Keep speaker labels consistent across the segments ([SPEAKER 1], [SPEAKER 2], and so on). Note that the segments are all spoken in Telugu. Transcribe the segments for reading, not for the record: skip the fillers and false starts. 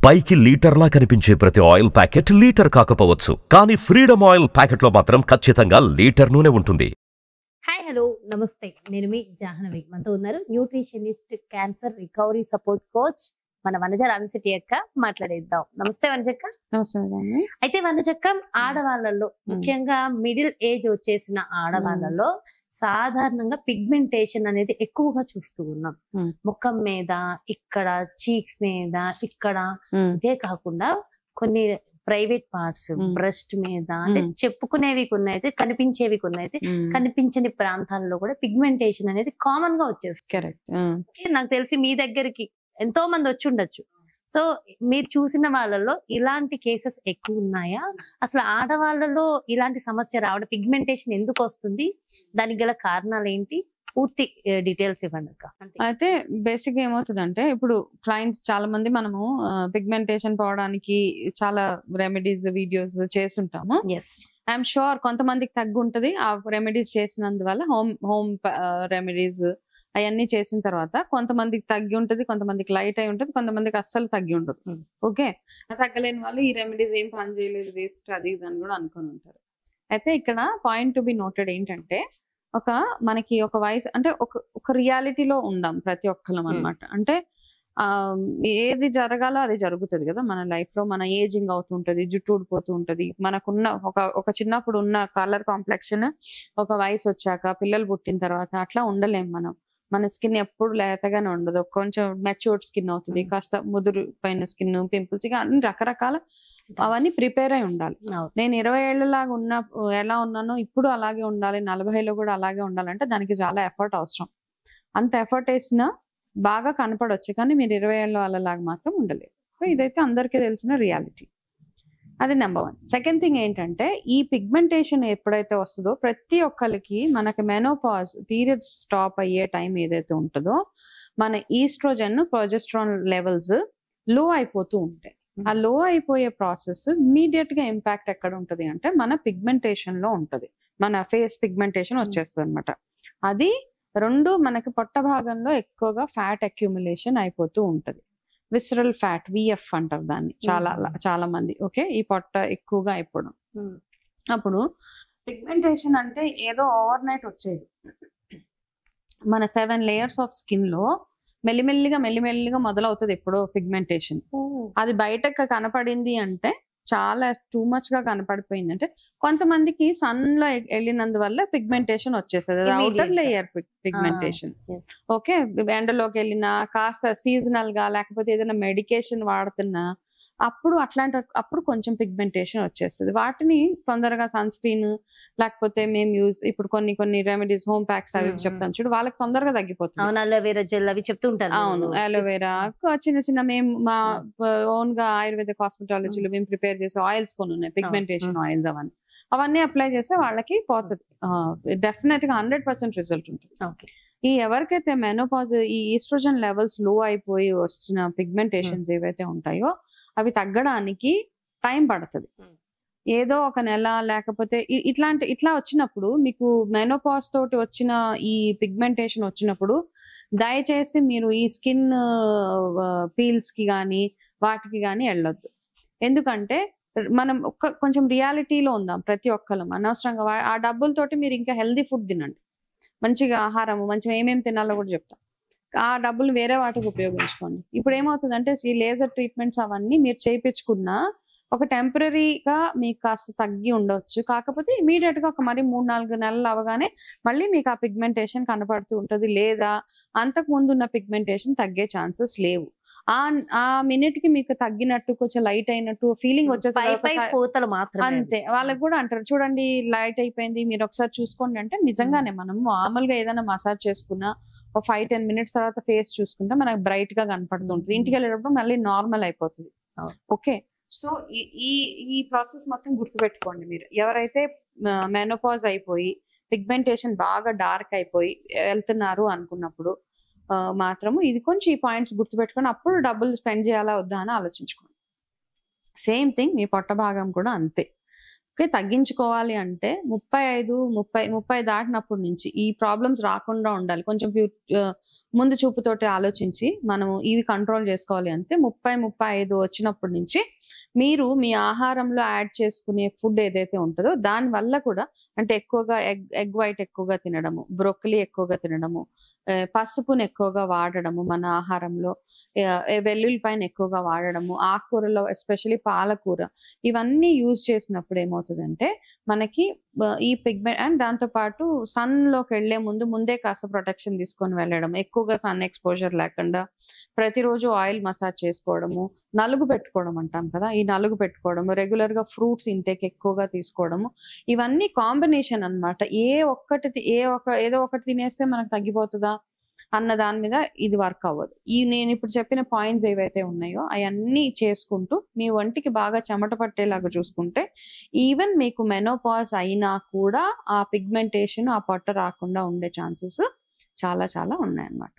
[SPEAKER 1] పైకి లీటర్లా కనిపించే ప్రతి ఆయిల్ ప్యాకెట్ లీటర్ కాకపోవచ్చు, కానీ ఫ్రీడమ్ ఆయిల్ ప్యాకెట్లో మాత్రం ఖచ్చితంగా లీటర్ నూనె ఉంటుంది.
[SPEAKER 2] హాయ్ హలో నమస్తే, నేను మీ జాహ్నవి. మనతో ఉన్నారు nutritionist, cancer recovery support coach మన వనజ రామిశెట్టి అక్క. మాట్లాడేద్దాం. నమస్తే వనజక్క.
[SPEAKER 3] నమస్తే.
[SPEAKER 2] అయితే వనజక్క, ఆడవాళ్ళలో ముఖ్యంగా మిడిల్ ఏజ్ వచ్చేసిన ఆడవాళ్ళలో సాధారణంగా పిగ్మెంటేషన్ అనేది ఎక్కువగా చూస్తూ ఉన్నాం. ముఖం మీద, ఇక్కడ చీక్స్ మీద, ఇక్కడ ఇదే కాకుండా కొన్ని ప్రైవేట్ పార్ట్స్, బ్రెస్ట్ మీద, అంటే చెప్పుకునేవి కొన్ని అయితే, కనిపించేవి కొన్ని అయితే, కనిపించని ప్రాంతాల్లో కూడా పిగ్మెంటేషన్ అనేది కామన్ గా వచ్చేస్తుంది.
[SPEAKER 3] కరెక్ట్.
[SPEAKER 2] నాకు తెలిసి మీ దగ్గరికి ఎంతో మంది వచ్చి ఉండొచ్చు. సో మీరు చూసిన వాళ్ళలో ఇలాంటి కేసెస్ ఎక్కువ ఉన్నాయా? అసలు ఆడవాళ్ళలో ఇలాంటి సమస్య రావడం, పిగ్మెంటేషన్ ఎందుకు వస్తుంది, దానికి గల కారణాలు ఏంటి, పూర్తి డీటెయిల్స్ ఇవ్వండి అక్క.
[SPEAKER 3] అయితే బేసిక్ ఏమవుతుందంటే, ఇప్పుడు క్లయింట్స్ చాలా మంది మనము పిగ్మెంటేషన్ పోవడానికి చాలా రెమెడీస్ వీడియోస్ చేస్తుంటాము. ఐఎమ్ షూర్ కొంతమందికి తగ్గు ఉంటది ఆ రెమెడీస్ చేసినందువల్ల. హోమ్ రెమెడీస్ అవన్నీ చేసిన తర్వాత కొంతమందికి తగ్గి ఉంటది, కొంతమందికి లైట్ అయి ఉంటది, కొంతమందికి అస్సలు తగ్గి ఉండదు. ఓకే, తగ్గలేని వాళ్ళు ఈ రెమెడీస్ ఏం పని చేయలేదు, వేస్ట్, అది ఇది అని కూడా అనుకుని ఉంటారు. అయితే ఇక్కడ పాయింట్ టు బి నోటెడ్ ఏంటంటే, మనకి ఒక వయసు అంటే ఒక రియాలిటీలో ఉందాం ప్రతి ఒక్కరం అనమాట. అంటే ఏది జరగాలో అది జరుగుతుంది కదా మన లైఫ్ లో. మన ఏజింగ్ అవుతుంటది, జుట్టు ఊడిపోతూ ఉంటది, మనకున్న ఒక చిన్నప్పుడు ఉన్న కలర్ కాంప్లెక్షన్ ఒక వయసు వచ్చాక, పిల్లలు పుట్టిన తర్వాత అట్లా ఉండలేం మనం. మన స్కిన్ ఎప్పుడు లేతగానే ఉండదు, కొంచెం మెచ్యూర్డ్ స్కిన్ అవుతుంది, కాస్త ముదురుపోయిన స్కిన్, పింపుల్స్, ఇక అన్ని రకరకాల అవన్నీ ప్రిపేర్ అయి ఉండాలి. నేను 20 ఏళ్ళలాగా ఎలా ఉన్నానో ఇప్పుడు అలాగే ఉండాలి, 40లో కూడా అలాగే ఉండాలంటే దానికి చాలా ఎఫర్ట్ అవసరం. అంత ఎఫర్ట్ వేసినా బాగా కనపడవచ్చు, కానీ మీరు 20 ఏళ్ళ వాళ్ళలాగా మాత్రం ఉండలేదు. సో ఇదైతే అందరికీ తెలిసిన రియాలిటీ. అది నెంబర్ 1. సెకండ్ థింగ్ ఏంటంటే, ఈ పిగ్మెంటేషన్ ఎప్పుడైతే వస్తుందో ప్రతి ఒక్కరికి మనకి మెనోపాజ్ పీరియడ్స్ స్టాప్ అయ్యే టైం ఏదైతే ఉంటుందో, మన ఈస్ట్రోజన్, ప్రొజెస్ట్రాన్ లెవెల్స్ లో అయిపోతూ ఉంటాయి. ఆ లో అయిపోయే ప్రాసెస్ ఇమీడియట్ గా ఇంపాక్ట్ ఎక్కడ ఉంటది అంటే మన పిగ్మెంటేషన్ లో ఉంటది. మన ఫేస్ పిగ్మెంటేషన్ వచ్చేస్తుంది అనమాట. అది రెండు, మనకి పొట్ట భాగంలో ఎక్కువగా ఫ్యాట్ అక్యుములేషన్ అయిపోతూ ఉంటది. విసరల్ ఫ్యాట్, విఎఫ్ అంటారు దాన్ని చాలా మంది. ఓకే, ఈ పొట్ట ఎక్కువగా అయిపోవడం. అప్పుడు పిగ్మెంటేషన్ అంటే ఏదో ఓవర్ నైట్ వచ్చేది. మన 7 లేయర్స్ ఆఫ్ స్కిన్ లో మెల్లిమెల్లిగా మొదలవుతుంది ఎప్పుడో పిగ్మెంటేషన్. అది బయటకు కనపడింది అంటే చాలా టూ మచ్ గా కనపడిపోయింది అంటే, కొంతమందికి సన్ లో వెళ్ళినందువల్ల పిగ్మెంటేషన్ వచ్చేస్తుంది, అది అవుటర్ లేయర్ పిగ్మెంటేషన్. ఓకే, ఎండలోకి వెళ్ళినా, కాస్త సీజనల్ గా, లేకపోతే ఏదైనా మెడికేషన్ వాడుతున్నా అప్పుడు కొంచెం పిగ్మెంటేషన్ వచ్చేస్తుంది. వాటిని తొందరగా సన్ స్క్రీన్, లేకపోతే మేము ఇప్పుడు కొన్ని రెమెడీస్, హోమ్ ప్యాక్స్ అవి చెప్తాను చూడు, వాళ్ళకి తొందరగా తగ్గిపోతుంది.
[SPEAKER 2] అలోవెరా జెల్ అవి చెప్తూ ఉంటారు.
[SPEAKER 3] అవును, అలోవెరా, చిన్న మేము మా ఓన్ గా ఆయుర్వేద కాస్మెటాలజీలో మేము ప్రిపేర్ చేసే ఆయిల్స్ కొన్ని ఉన్నాయి, పిగ్మెంటేషన్ ఆయిల్స్. అవన్నీ అప్లై చేస్తే వాళ్ళకి పోతుంది, డెఫినెట్ గా 100% రిజల్ట్ ఉంటుంది. ఈ ఎవరికైతే మెనోపాజ్, ఈ ఈస్ట్రోజన్ లెవెల్స్ లో అయిపోయి వచ్చిన పిగ్మెంటేషన్స్ ఏవైతే ఉంటాయో అవి తగ్గడానికి టైం పడుతుంది. ఏదో ఒక నెల, లేకపోతే ఇట్లా వచ్చినప్పుడు, మీకు మెనోపాజ్ తోటి వచ్చిన ఈ పిగ్మెంటేషన్ వచ్చినప్పుడు దయచేసి మీరు ఈ స్కిన్ పీల్స్ కి కానీ వాటికి కానీ వెళ్ళొద్దు. ఎందుకంటే మనం కొంచెం రియాలిటీలో ఉందాం ప్రతి ఒక్కరం. అనవసరంగా ఆ డబ్బులతోటి మీరు ఇంకా హెల్దీ ఫుడ్ తినండి, మంచిగా ఆహారము, మంచిగా ఏమేమి తినాలో కూడా చెప్తాం. ఆ డబ్బులు వేరే వాటికి ఉపయోగించుకోండి. ఇప్పుడు ఏమవుతుందంటే, ఈ లేజర్ ట్రీట్మెంట్స్ అవన్నీ మీరు చేయించుకున్నా ఒక టెంపరీగా మీకు కాస్త తగ్గి ఉండొచ్చు, కాకపోతే ఇమీడియట్ గా మరి 3-4 నెలలు అవగానే మళ్ళీ మీకు ఆ పిగ్మెంటేషన్ కనపడుతూ ఉంటది, లేదా అంతకు ముందు ఉన్న పిగ్మెంటేషన్ తగ్గే ఛాన్సెస్ లేవు. ఆ మినిట్ కి మీకు తగ్గినట్టు, కొంచెం లైట్ అయినట్టు ఫీలింగ్ వచ్చేసి అంతే. వాళ్ళకి కూడా అంటారు, చూడండి లైట్ అయిపోయింది, మీరు ఒకసారి చూసుకోండి అంటే, నిజంగానే మనం మామూలుగా ఏదైనా మసాజ్ చేసుకున్నా ఒక 5-10 మినిట్స్ తర్వాత ఫేస్ చూసుకుంటే మనకు బ్రైట్ గా కనపడుతుంటుంది. ఇంటికి వెళ్ళేటప్పుడు మళ్ళీ నార్మల్ అయిపోతుంది. ఓకే, సో ఈ ప్రాసెస్ మొత్తం గుర్తుపెట్టుకోండి. మీరు ఎవరైతే మెనోపాజ్ అయిపోయి పిగ్మెంటేషన్ బాగా డార్క్ అయిపోయి వెళ్తున్నారు అనుకున్నప్పుడు మాత్రము ఇది కొంచెం ఈ పాయింట్స్ గుర్తుపెట్టుకొని అప్పుడు డబ్బులు స్పెండ్ చేయాలా వద్దా అని ఆలోచించుకోండి. సేమ్ థింగ్ మీ పొట్ట భాగం కూడా అంతే. ఓకే, తగ్గించుకోవాలి అంటే 35 దాటినప్పటి నుంచి ఈ ప్రాబ్లమ్స్ రాకుండా ఉండాలి. కొంచెం ముందు చూపుతోటి ఆలోచించి మనము ఇవి కంట్రోల్ చేసుకోవాలి అంటే 35 వచ్చినప్పటి నుంచి మీరు మీ ఆహారంలో యాడ్ చేసుకునే ఫుడ్ ఏదైతే ఉంటుందో దాని వల్ల కూడా, అంటే ఎక్కువగా ఎగ్ వైట్ ఎక్కువగా తినడము, బ్రొక్కలి ఎక్కువగా తినడము, పసుపును ఎక్కువగా వాడడము మన ఆహారంలో, వెల్లుల్లిపాయను ఎక్కువగా వాడడము, ఆకుకూరలో ఎస్పెషల్లీ పాలకూర, ఇవన్నీ యూజ్ చేసినప్పుడు ఏమవుతుందంటే మనకి ఈ పిగ్మెంట్ అండ్ దాంతో పాటు సన్ లోకి వెళ్లే ముందే కాస్త ప్రొటెక్షన్ తీసుకొని వెళ్ళడం, ఎక్కువగా సన్ ఎక్స్పోజర్ లేకుండా ప్రతిరోజు ఆయిల్ మసాజ్ చేసుకోవడము, నలుగు పెట్టుకోవడం అంటాం కదా, ఈ నలుగు పెట్టుకోవడము, రెగ్యులర్ గా ఫ్రూట్స్ ఇంటేక్ ఎక్కువగా తీసుకోవడము, ఇవన్నీ కాంబినేషన్ అన్నమాట. ఏదో ఒకటి తినేస్తే మనకు తగ్గిపోతుందా అన్న దాని మీద ఇది వర్క్ అవ్వదు. నేను ఇప్పుడు చెప్పిన పాయింట్స్ ఏవైతే ఉన్నాయో అవన్నీ చేసుకుంటూ మీ ఒంటికి బాగా చెమట పట్టేలాగా చూసుకుంటే ఈవెన్ మీకు మెనోపాజ్ అయినా కూడా ఆ పిగ్మెంటేషన్, ఆ పొట్ట రాకుండా ఉండే ఛాన్సెస్ చాలా చాలా ఉన్నాయన్నమాట.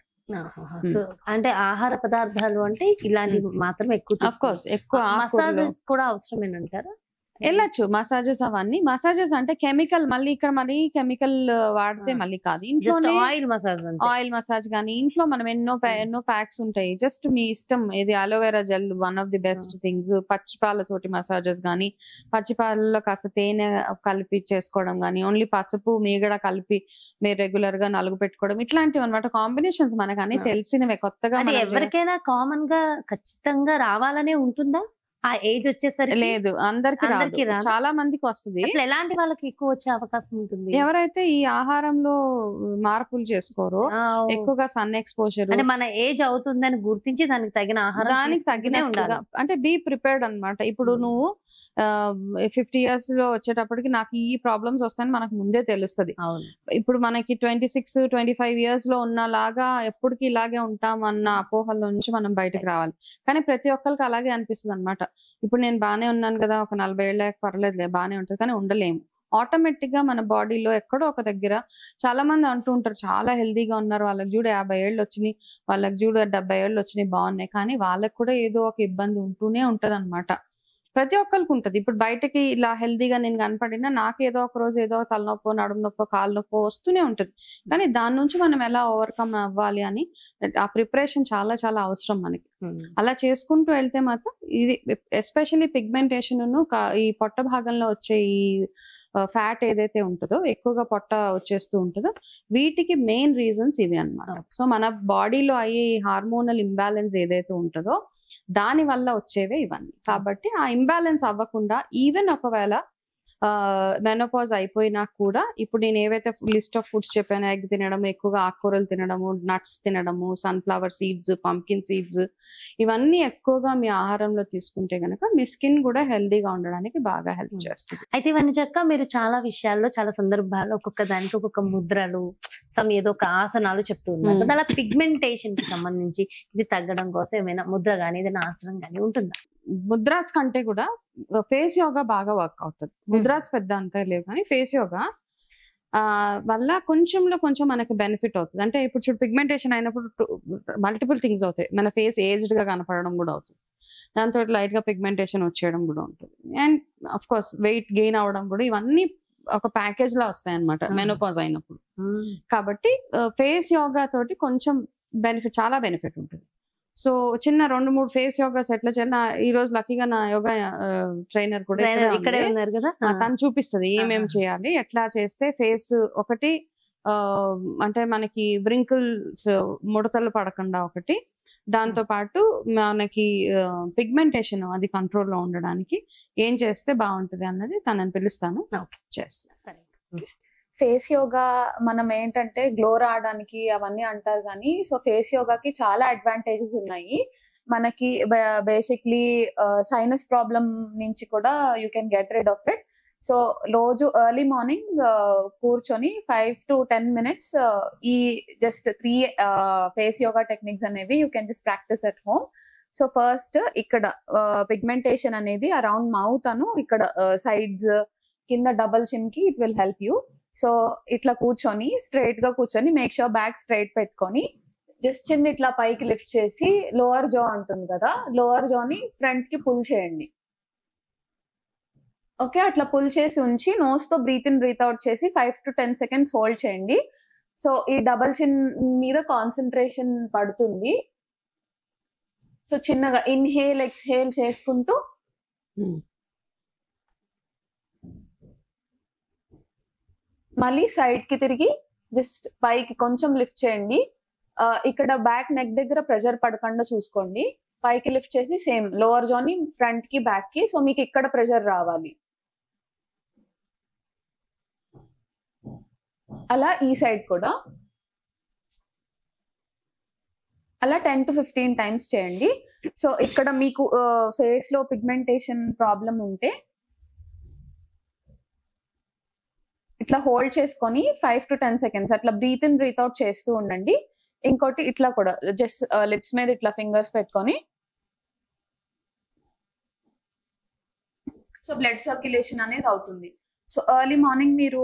[SPEAKER 2] సో అంటే ఆహార పదార్థాలు అంటే ఇలాంటివి మాత్రం ఎక్కువ మసాజెస్ కూడా అవసరమేనంటారా?
[SPEAKER 3] వెళ్ళచ్చు మసాజెస్, అవన్నీ మసాజెస్ అంటే కెమికల్, మళ్ళీ ఇక్కడ మరీ కెమికల్ వాడితే మళ్ళీ కాదు. ఇంట్లో ఆయిల్ మసాజ్ కానీ ఇంట్లో మనం ఎన్నో ప్యాక్స్ ఉంటాయి. జస్ట్ మీ ఇష్టం ఏది, aloe vera gel one of the best things. పచ్చిపాలతోటి మసాజెస్ కానీ, పచ్చిపాలలో కాస్త తేనె కలిపి చేసుకోవడం కానీ, ఓన్లీ పసుపు మీగడ కలిపి మీరు రెగ్యులర్ గా నలుగు పెట్టుకోవడం, ఇట్లాంటివి అనమాట కాంబినేషన్స్ మనకు అన్ని తెలిసినవే. కొత్తగా
[SPEAKER 2] ఎవరికైనా కామన్ గా ఖచ్చితంగా రావాలనే ఉంటుందా? ఆ ఏజ్ వచ్చేసరికి
[SPEAKER 3] లేదు, అందరికి చాలా మందికి వస్తుంది.
[SPEAKER 2] అసలు ఎలాంటి వాళ్ళకి ఎక్కువ వచ్చే అవకాశం ఉంటుంది?
[SPEAKER 3] ఎవరైతే ఈ ఆహారంలో మార్పులు చేసుకోరో, ఎక్కువగా సన్ ఎక్స్పోజర్,
[SPEAKER 2] అంటే మన ఏజ్ అవుతుందని గుర్తించి దానికి తగిన ఆహారం,
[SPEAKER 3] దానికి తగిన ఉండాలి. అంటే బీ ప్రిపేర్డ్ అన్నమాట. ఇప్పుడు నువ్వు 50 years లో వచ్చేటప్పటికి నాకు ఈ ప్రాబ్లమ్స్ వస్తాయని మనకు ముందే తెలుస్తుంది. ఇప్పుడు మనకి 26-25 years లో ఉన్నలాగా ఎప్పటికీ ఇలాగే ఉంటాం అన్న అపోహల నుంచి మనం బయటకు రావాలి. కానీ ప్రతి ఒక్కరికి అలాగే అనిపిస్తుంది అనమాట. ఇప్పుడు నేను బానే ఉన్నాను కదా, ఒక 40 ఏళ్ళ పర్లేదులే బానే ఉంటుంది, కానీ ఉండలేము. ఆటోమేటిక్ గా మన బాడీలో ఎక్కడో ఒక దగ్గర చాలా మంది అంటూ ఉంటారు చాలా హెల్దీగా ఉన్నారు, వాళ్ళకి చూడు 50 ఏళ్ళు వచ్చినాయి, వాళ్ళకి చూడు 70 ఏళ్ళు వచ్చినాయి, బాగున్నాయి. కానీ వాళ్ళకి కూడా ఏదో ఒక ఇబ్బంది ఉంటూనే ఉంటది అనమాట. ప్రతి ఒక్కరికి ఉంటది. ఇప్పుడు బయటకి ఇలా హెల్దీగా నేను కనపడినా నాకు ఏదో ఒక రోజు ఏదో తలనొప్పో, నడుము నొప్పో, కాలు నొప్పో వస్తూనే ఉంటది. కానీ దాని నుంచి మనం ఎలా ఓవర్కమ్ అవ్వాలి అని ఆ ప్రిపరేషన్ చాలా చాలా అవసరం మనకి. అలా చేసుకుంటూ వెళ్తే మాత్రం ఇది ఎస్పెషల్లీ పిగ్మెంటేషన్ ఈ పొట్ట భాగంలో వచ్చే ఈ ఫ్యాట్ ఏదైతే ఉంటుందో, ఎక్కువగా పొట్ట వచ్చేస్తూ ఉంటుందో, వీటికి మెయిన్ రీజన్స్ ఇవి అన్నమాట. సో మన బాడీలో అయ్యే హార్మోనల్ ఇంబ్యాలెన్స్ ఏదైతే ఉంటుందో దాని వల్ల వచ్చేవే ఇవన్నీ. కాబట్టి ఆ ఇంబ్యాలెన్స్ అవ్వకుండా ఈవెన్ ఒకవేళ మెనోపాజ్ అయిపోయినా కూడా, ఇప్పుడు నేను ఏవైతే లిస్ట్ ఆఫ్ ఫుడ్స్ చెప్పానో, ఎగ్ తినడము, ఎక్కువగా ఆకుకూరలు తినడము, నట్స్ తినడము, సన్ఫ్లవర్ సీడ్స్, పంకిన్ సీడ్స్, ఇవన్నీ ఎక్కువగా మీ ఆహారంలో తీసుకుంటే గనక మీ స్కిన్ కూడా హెల్దీగా ఉండడానికి బాగా హెల్ప్ చేస్తుంది.
[SPEAKER 2] అయితే ఇవన్నీ చక్క మీరు చాలా విషయాల్లో, చాలా సందర్భాల్లో ఒక్కొక్క దానికి ఒక్కొక్క ముద్రలు, ఏదో ఒక ఆసనాలు చెప్తూ ఉన్నారు. అలా పిగ్మెంటేషన్ కి సంబంధించి ఇది తగ్గడం కోసం ఏమైనా ముద్ర గానీ ఏదైనా ఆసనం గానీ ఉంటుందా?
[SPEAKER 3] ముద్రాస్ కంటే కూడా ఫేస్ యోగా బాగా వర్క్ అవుతుంది. ముద్రాస్ పెద్ద అంతా లేవు, కానీ ఫేస్ యోగా వల్ల కొంచెం మనకి బెనిఫిట్ అవుతుంది. అంటే ఇప్పుడు చూడు, పిగ్మెంటేషన్ అయినప్పుడు మల్టిపుల్ థింగ్స్ అవుతాయి. మన ఫేస్ ఏజ్డ్ గా కనపడడం కూడా అవుతుంది, దాంతో లైట్ గా పిగ్మెంటేషన్ వచ్చేయడం కూడా ఉంటుంది, and of course weight gain అవడం కూడా, ఇవన్నీ ఒక ప్యాకేజ్ లా వస్తాయి అనమాట మెనోపాజ్ అయినప్పుడు. కాబట్టి ఫేస్ యోగా తోటి కొంచెం చాలా బెనిఫిట్ ఉంటుంది. సో చిన్న 2-3 ఫేస్ యోగాస్ ఎట్లా చేయాలి, ఈ రోజు లక్కీగా నా యోగా ట్రైనర్ కూడా
[SPEAKER 2] ఇక్కడే ఉన్నారు కదా,
[SPEAKER 3] తను చూపిస్తుంది ఏమేమి చేయాలి, ఎట్లా చేస్తే ఫేస్ ఒకటి అంటే మనకి వ్రింకిల్స్, ముడతలు పడకుండా ఒకటి, దాంతో పాటు మనకి పిగ్మెంటేషన్ అది కంట్రోల్లో ఉండడానికి ఏం చేస్తే బాగుంటది అన్నది తనని పిలుస్తాను, చేస్తాను.
[SPEAKER 4] ఫేస్ యోగా మనం ఏంటంటే గ్లో రావడానికి అవన్నీ అంటారు, కానీ సో ఫేస్ యోగాకి చాలా అడ్వాంటేజెస్ ఉన్నాయి. మనకి బేసిక్లీ సైనస్ ప్రాబ్లం నుంచి కూడా you can get rid of it. So రోజు ఎర్లీ మార్నింగ్ కూర్చొని 5 to 10 minutes ఈ జస్ట్ 3 ఫేస్ యోగా టెక్నిక్స్ అనేవి you can just practice at home. So first ఇక్కడ పిగ్మెంటేషన్ అనేది అరౌండ్ మౌత్ అను ఇక్కడ సైడ్స్ కింద డబల్ చిన్ కి it will help you. So ఇట్లా కూర్చొని స్ట్రైట్ గా కూర్చొని మేక్ షూర్ బ్యాక్ స్ట్రైట్ పెట్టుకొని జస్ట్ చిన్న ఇట్లా పైకి లిఫ్ట్ చేసి లోవర్ జా ఉంటుంది కదా, లోవర్ జాని ఫ్రంట్ కి పుల్ చేయండి. ఓకే, అట్లా పుల్ చేసి ఉంచి నోస్ తో బ్రీత్ ఇన్ బ్రీత్ అవుట్ చేసి 5 to 10 seconds హోల్డ్ చేయండి. సో ఈ డబల్ చిన్ మీద కాన్సన్ట్రేషన్ పడుతుంది. సో చిన్నగా ఇన్హేల్ ఎక్స్హేల్ చేసుకుంటూ మళ్ళీ సైడ్ కి తిరిగి జస్ట్ పైకి కొంచెం లిఫ్ట్ చేయండి. ఇక్కడ బ్యాక్ నెక్ దగ్గర ప్రెషర్ పడకుండా చూసుకోండి. పైకి లిఫ్ట్ చేసి సేమ్ లోవర్ జోన్ ని ఫ్రంట్ కి బ్యాక్ కి, సో మీకు ఇక్కడ ప్రెషర్ రావాలి. అలా ఈ సైడ్ కూడా అలా 10 to 15 times చేయండి. సో ఇక్కడ మీకు ఫేస్ లో పిగ్మెంటేషన్ ప్రాబ్లం ఉంటే ఇట్లా హోల్డ్ చేసుకొని 5 to 10 seconds అట్లా బ్రీత్ ఇన్ బ్రీత్ అవుట్ చేస్తూ ఉండండి. ఇంకోటి ఇట్లా కూడా జస్ట్ లిప్స్ మీద ఇట్లా ఫింగర్స్ పెట్టుకొని సో బ్లడ్ సర్క్యులేషన్ అనేది అవుతుంది. సో ఎర్లీ మార్నింగ్ మీరు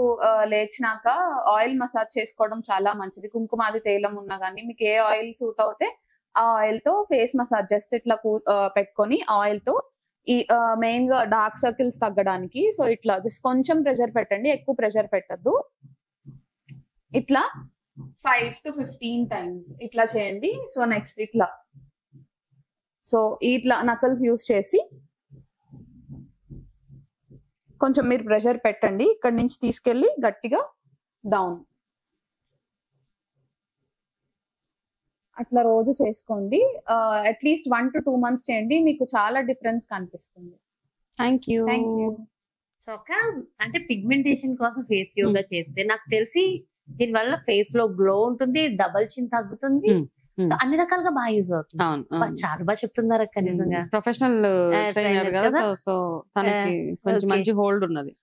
[SPEAKER 4] లేచినాక ఆయిల్ మసాజ్ చేసుకోవడం చాలా మంచిది. కుంకుమాది తైలం ఉన్నా కానీ మీకు ఏ ఆయిల్ సూట్ అవుతే ఆ ఆయిల్ తో ఫేస్ మసాజ్ జస్ట్ ఇట్లా పెట్టుకొని ఆయిల్ తో ఈ మెయిన్ గా డార్క్ సర్కిల్స్ తగ్గడానికి సో ఇట్లా జస్ట్ కొంచెం ప్రెషర్ పెట్టండి, ఎక్కువ ప్రెషర్ పెట్టద్దు. ఇట్లా 5 to 15 times ఇట్లా చేయండి. సో నెక్స్ట్ ఇట్లా సో ఇట్లా నకల్స్ యూస్ చేసి కొంచెం మీరు ప్రెషర్ పెట్టండి. ఇక్కడ నుంచి తీసుకెళ్ళి గట్టిగా డౌన్ అట్లా రోజు చేసుకోండి. అట్లీస్ట్ 1 to 2 months చేయండి, మీకు చాలా డిఫరెన్స్ కనిపిస్తుంది.
[SPEAKER 3] Thank you.
[SPEAKER 2] సో అంటే పిగ్మెంటేషన్ కోసం ఫేస్ యోగా చేస్తే నాకు తెలిసి దీని వల్ల ఫేస్ లో గ్లో ఉంటుంది, డబల్ చిన్ తగ్గుతుంది, సో అన్ని రకాలుగా బాగా యూజ్ అవుతుంది. చాలా బాగా చెప్తున్నారు అక్క, నిజంగా
[SPEAKER 3] ప్రొఫెషనల్ ట్రైనర్ కదా, సో తనకి కొంచెం మంచి హోల్డ్ ఉన్నది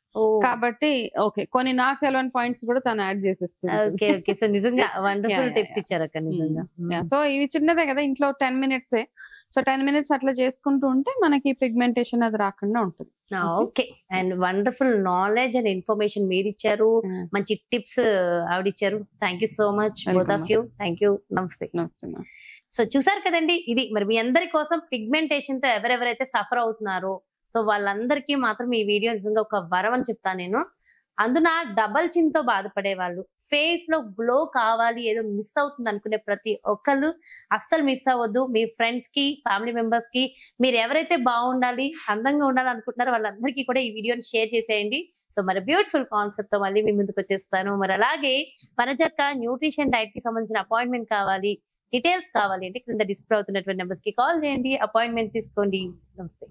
[SPEAKER 3] కాబట్టి ఓకే కొన్ని నాకు తెలియని పాయింట్స్ కూడా తను యాడ్ చేసేస్తుంది.
[SPEAKER 2] ఓకే ఓకే, సో నిజంగా వండర్ఫుల్ టిప్స్ ఇచ్చారు అక్క నిజంగా.
[SPEAKER 3] సో ఇవి చిన్నదే కదా, ఇంట్లో 10 minutes, సో 10 minutes అట్లా చేసుకుంటూ ఉంటే మనకి పిగ్మెంటేషన్ అది రాకుండా ఉంటుంది.
[SPEAKER 2] Okay, and wonderful knowledge and information మీరు ఇచ్చారు, మంచి టిప్స్ ఆవిడ ఇచ్చారు. Thank you so much both of you. Thank you. నమస్తే. సో చూసారు కదండి, ఇది మరి మీ అందరి కోసం పిగ్మెంటేషన్ తో ఎవరెవరైతే సఫర్ అవుతున్నారో సో వాళ్ళందరికీ మాత్రం ఈ వీడియో నిజంగా ఒక వరం అని చెప్తాను నేను. అందున డబల్ చిన్ తో బాధపడే వాళ్ళు, ఫేస్ లో గ్లో కావాలి, ఏదో మిస్ అవుతుంది అనుకునే ప్రతి ఒక్కళ్ళు అస్సలు మిస్ అవ్వద్దు. మీ ఫ్రెండ్స్ కి, ఫ్యామిలీ మెంబర్స్ కి, మీరు ఎవరైతే బాగుండాలి, అందంగా ఉండాలి అనుకుంటున్నారో వాళ్ళందరికీ కూడా ఈ వీడియోని షేర్ చేసేయండి. సో మరి బ్యూటిఫుల్ కాన్సెప్ట్ తో మళ్ళీ మీ ముందుకు వచ్చేస్తాను. మరి అలాగే వనజక్క న్యూట్రిషన్ డైట్ కి సంబంధించిన అపాయింట్మెంట్ కావాలి, డీటెయిల్స్ కావాలి అంటే కింద డిస్ప్లే అవుతున్నటువంటి నెంబర్స్ కి కాల్ చేయండి, అపాయింట్మెంట్ తీసుకోండి. నమస్తే.